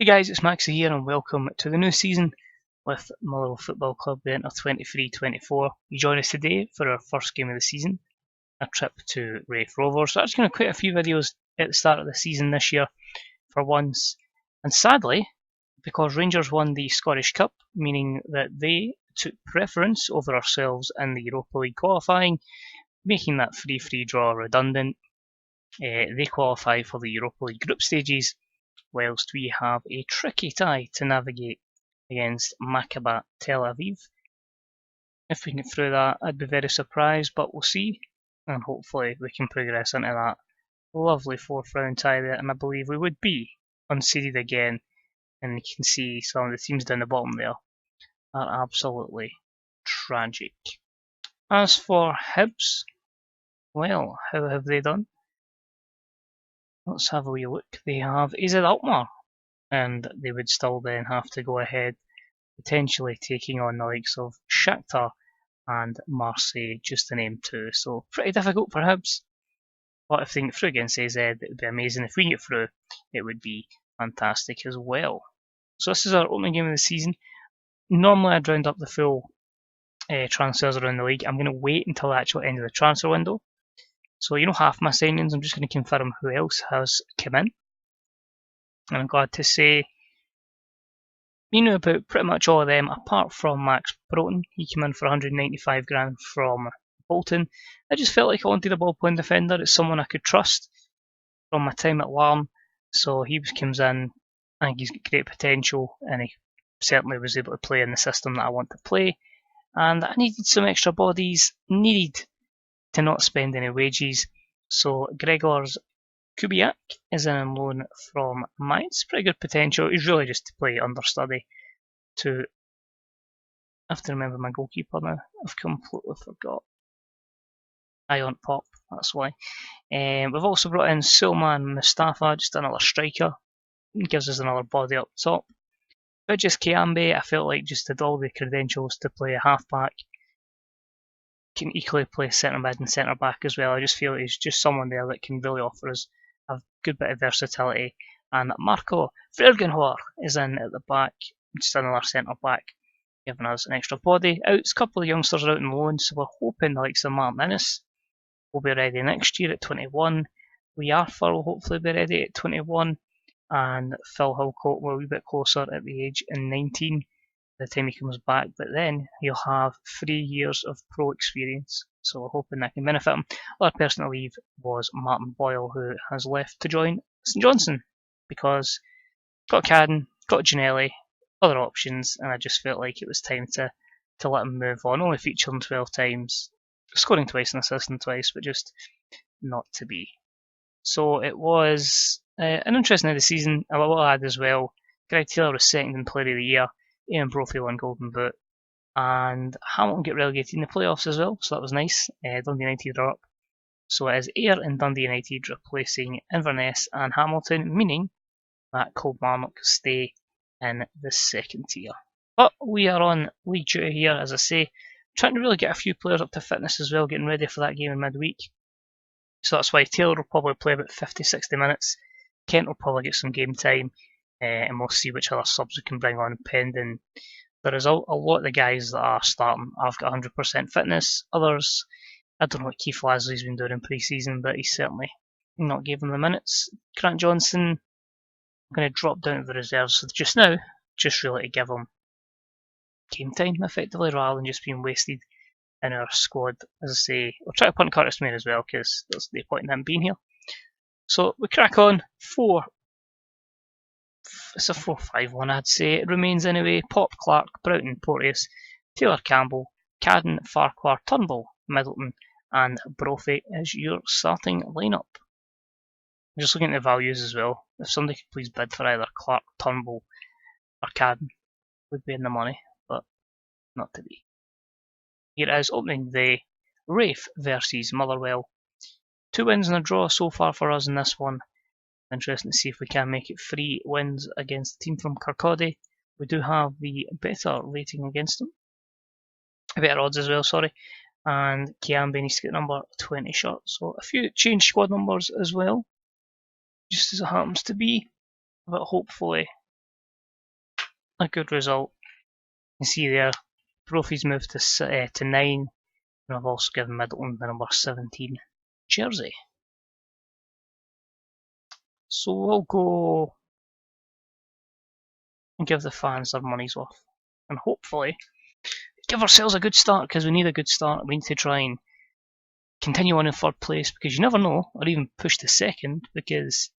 Hey guys, it's Maxie here and welcome to the new season with Motherwell Football Club, the Enter 23-24. You join us today for our first game of the season, a trip to Raith Rovers. So I'm just going to quite a few videos at the start of the season this year for once. And sadly, because Rangers won the Scottish Cup, meaning that they took preference over ourselves in the Europa League qualifying, making that free draw redundant. They qualify for the Europa League group stages, whilst we have a tricky tie to navigate against Maccabi Tel Aviv. If we can get through that, I'd be very surprised, but we'll see. And hopefully we can progress into that lovely fourth round tie there, and I believe we would be unseeded again. And you can see some of the teams down the bottom there are absolutely tragic. As for Hibs, well, how have they done? Let's have a wee look. They have AZ Alkmaar, and they would still then have to go ahead, potentially taking on the likes of Shakhtar and Marseille, just to name two. So pretty difficult for Hibs. But if they can get through against AZ, it would be amazing. If we can get through, it would be fantastic as well. So this is our opening game of the season. Normally I'd round up the full transfers around the league. I'm going to wait until the actual end of the transfer window. So half my signings, I'm just going to confirm who else has come in. And I'm glad to say we knew about pretty much all of them, apart from Max Broughton. He came in for 195 grand from Bolton. I just felt like I wanted a ball-playing defender. It's someone I could trust from my time at Larne. So he comes in. I think he's got great potential, and he certainly was able to play in the system that I want to play. And I needed some extra bodies, needed to not spend any wages. So Gregor's Kubiak is in on loan from Mainz. Pretty good potential. He's really just to play understudy to. I have to remember my goalkeeper now. I've completely forgot. Ion Pop, that's why. We've also brought in Sulman Mustafa, just another striker. He gives us another body up top. But just Kiambe, I felt like just had all the credentials to play a halfback. Can equally play centre mid and centre back as well. I just feel he's just someone there that can really offer us a good bit of versatility. And Marco Vergenhoer is in at the back, just another centre back, giving us an extra body. A couple of youngsters out on loan, so we're hoping the likes of Martin Innes will be ready next year at 21. Lee Arthur will hopefully be ready at 21, and Phil Hillcoat will be a bit closer at the age of 19 by the time he comes back, but then he'll have 3 years of pro experience, so we're hoping that can benefit him. Other person to leave was Martin Boyle, who has left to join St Johnstone, because got Cadden, got Ginelli, other options, and I just felt like it was time to let him move on. Only featured him 12 times, scoring twice and assisting twice, but just not to be. So it was an interesting end of the season. I will add as well, Greg Taylor was second in Player of the Year, Ian Brophy won Golden Boot, and Hamilton get relegated in the playoffs as well, so that was nice. Dundee United are up. So it is Ayr and Dundee United replacing Inverness and Hamilton, meaning that Kilmarnock stay in the second tier. But we are on league duty here, as I say, trying to really get a few players up to fitness as well, getting ready for that game in midweek. So that's why Taylor will probably play about 50-60 minutes. Kent will probably get some game time, and we'll see which other subs we can bring on pending. There is a lot of the guys that are starting have got 100% fitness. Others, I don't know what Keith Lasley's been doing in pre-season, but he's certainly not given the minutes. Grant Johnson, I'm going to drop down to the reserves for just now, just really to give him game time effectively, rather than just being wasted in our squad. As I say, we'll try to punt Curtis Main as well, because there's no point in him being here. So we crack on. It's a 4-5-1, I'd say. It remains anyway. Pop, Clark, Broughton, Porteous, Taylor Campbell, Cadden, Farquhar, Turnbull, Middleton, and Brophy is your starting lineup. I'm just looking at the values as well. If somebody could please bid for either Clark, Turnbull, or Cadden, would be in the money, but not to be. Here it is, opening day. Raith versus Motherwell. 2 wins and a draw so far for us in this one. Interesting to see if we can make it 3 wins against the team from Kirkcaldy. We do have the better rating against them. Better odds as well, sorry. And Kiambe needs to get number 20 shot. So a few changed squad numbers as well, just as it happens to be. But hopefully a good result. You can see there, Brophy's moved to 9, and I've also given Middleton the number 17 jersey. So we'll go and give the fans their money's worth, and hopefully give ourselves a good start, because we need a good start. We need to try and continue on in third place, because you never know, or even push to second, because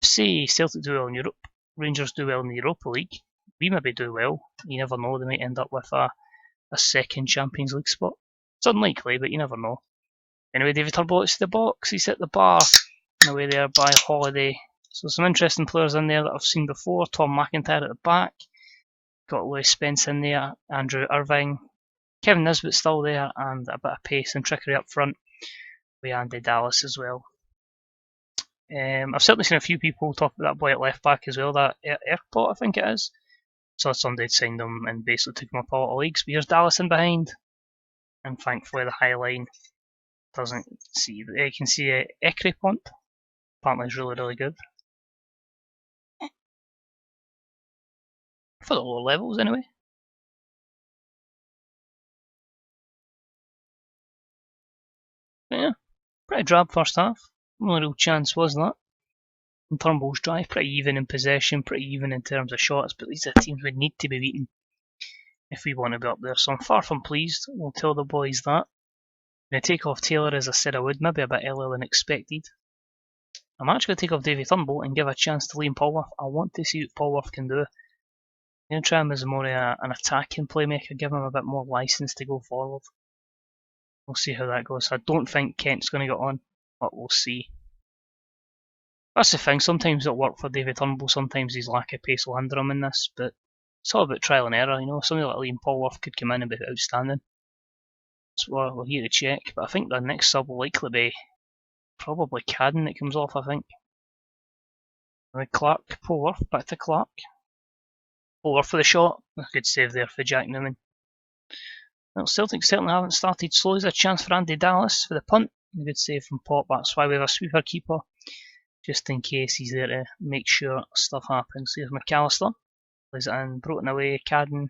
say Celtic do well in Europe, Rangers do well in the Europa League, we maybe do well. You never know, they might end up with a second Champions League spot. It's unlikely, but you never know. Anyway, David Turnbull to the box, he's at the bar, away there by Holiday. So some interesting players in there that I've seen before. Tom McIntyre at the back, got Lewis Spence in there, Andrew Irving, Kevin Nisbet still there, and a bit of pace and trickery up front with Andy Dallas as well. I've certainly seen a few people talk about that boy at left back as well, that Airport I think it is. So somebody had signed him and basically took him up a lot of leagues. But here's Dallas in behind, and thankfully the high line doesn't see. You can see Ekrepont. Apparently is really good. For the lower levels anyway. But yeah, pretty drab first half. Only real chance was that. And Turnbull's drive, pretty even in possession, pretty even in terms of shots, but these are teams we need to be beaten if we want to be up there. So I'm far from pleased. We'll tell the boys that. I'm going to take off Taylor as I said I would, maybe a bit earlier than expected. I'm actually going to take off Davy Turnbull and give a chance to Liam Polworth. I want to see what Polworth can do. I'm going to try him as more an attacking playmaker, give him a bit more licence to go forward. We'll see how that goes. I don't think Kent's going to get on, but we'll see. That's the thing, sometimes it'll work for David Turnbull, sometimes his lack of pace will hinder him in this, but it's all about trial and error, you know. Somebody like Liam Polworth could come in and be outstanding. So we're here to check, but I think the next sub will likely be probably Cadden that comes off, I think. With Clark, Polworth, back to Clark. Polworth for the shot, a good save there for Jack Newman. Well, Celtic certainly haven't started slow. There's a chance for Andy Dallas for the punt. A good save from Pop, that's why we have a sweeper keeper, just in case he's there to make sure stuff happens. Here's McAllister, plays it in, Broughton away, Cadden,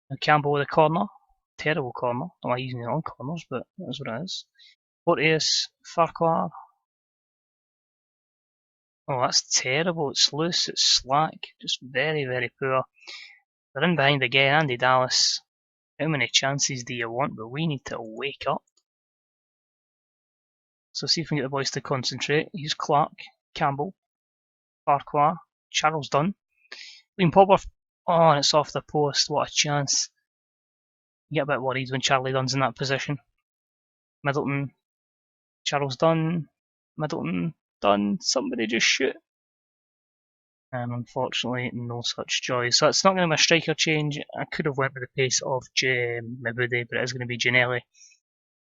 and Campbell with a corner. Terrible corner, not like using it on corners, but that's what it is. Porteous, Farquhar. Oh, that's terrible, it's loose, it's slack, just very poor. They're in behind again, Andy Dallas. How many chances do you want? But we need to wake up. So see if we can get the boys to concentrate. Here's Clark, Campbell, Farquhar, Charles Dunn. Liam Polworth. Oh, and it's off the post. What a chance. You get a bit worried when Charlie Dunn's in that position. Middleton, Charles Dunn, Middleton, Dunn. Somebody just shoot. And unfortunately, no such joy. So it's not going to be a striker change. I could have went with the pace of Mabudi, but it is going to be Ginnelly.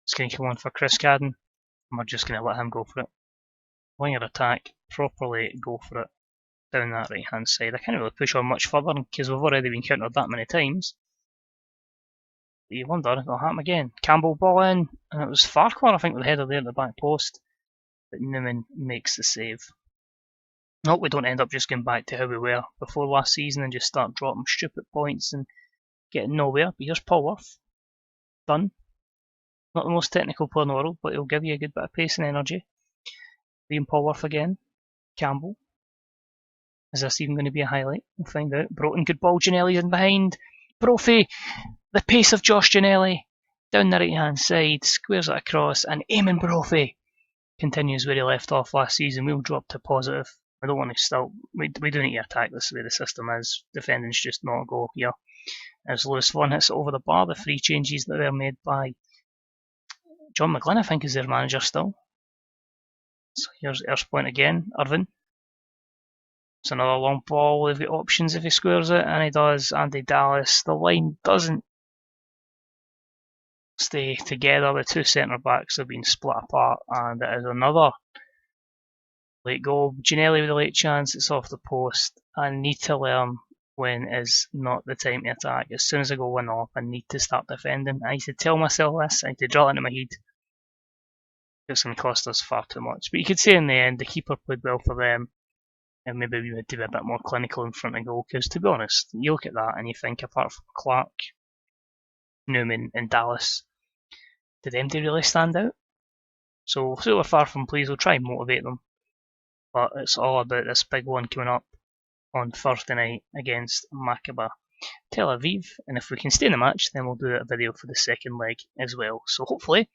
It's going to come on for Chris Cadden. And we're just going to let him go for it. Winger attack, properly go for it down that right hand side. I can't really push on much further because we've already been countered that many times. But you wonder if it'll happen again. Campbell ball in, and it was Farquhar I think with the header there at the back post. But Newman makes the save. I hope we don't end up just going back to how we were before last season and just start dropping stupid points and getting nowhere. But here's Polworth. Done. Not the most technical player in the world, but he'll give you a good bit of pace and energy. Liam Polworth again. Campbell. Is this even going to be a highlight? We'll find out. Broughton, good ball. Ginnelly in behind. Brophy. The pace of Josh Ginnelly. Down the right hand side. Squares it across. And Eamon Brophy continues where he left off last season. We'll drop to positive. I don't want to still. We do need to attack this the way the system is. Defending's just not a go here. As Lewis Vaughan hits it over the bar, the free changes that were made by John McGlynn, I think, is their manager still. So here's Erskine again. Irvin. It's another long ball. They've got options if he squares it, and he does. Andy Dallas. The line doesn't stay together. The two centre backs have been split apart, and it is another late goal. Ginnelly with a late chance. It's off the post. I need to learn when is not the time to attack. As soon as I go 1-0, I need to start defending. I need to tell myself this. I need to draw it into my head. It's going to cost us far too much. But you could say in the end, the keeper played well for them. and maybe we would do a bit more clinical in front of goal. Because to be honest, you look at that and you think apart from Clark, Newman, and Dallas, did them really stand out? So we'll see what we're far from pleased. We'll try and motivate them, but it's all about this big one coming up on Thursday night against Maccabi Tel Aviv, and if we can stay in the match, then we'll do a video for the second leg as well. So hopefully,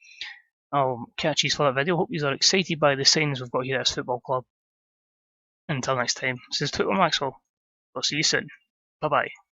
I'll catch you for that video. Hope you are excited by the signs we've got here at this football club. Until next time, this is Twitter Maxwell. I'll see you soon. Bye bye.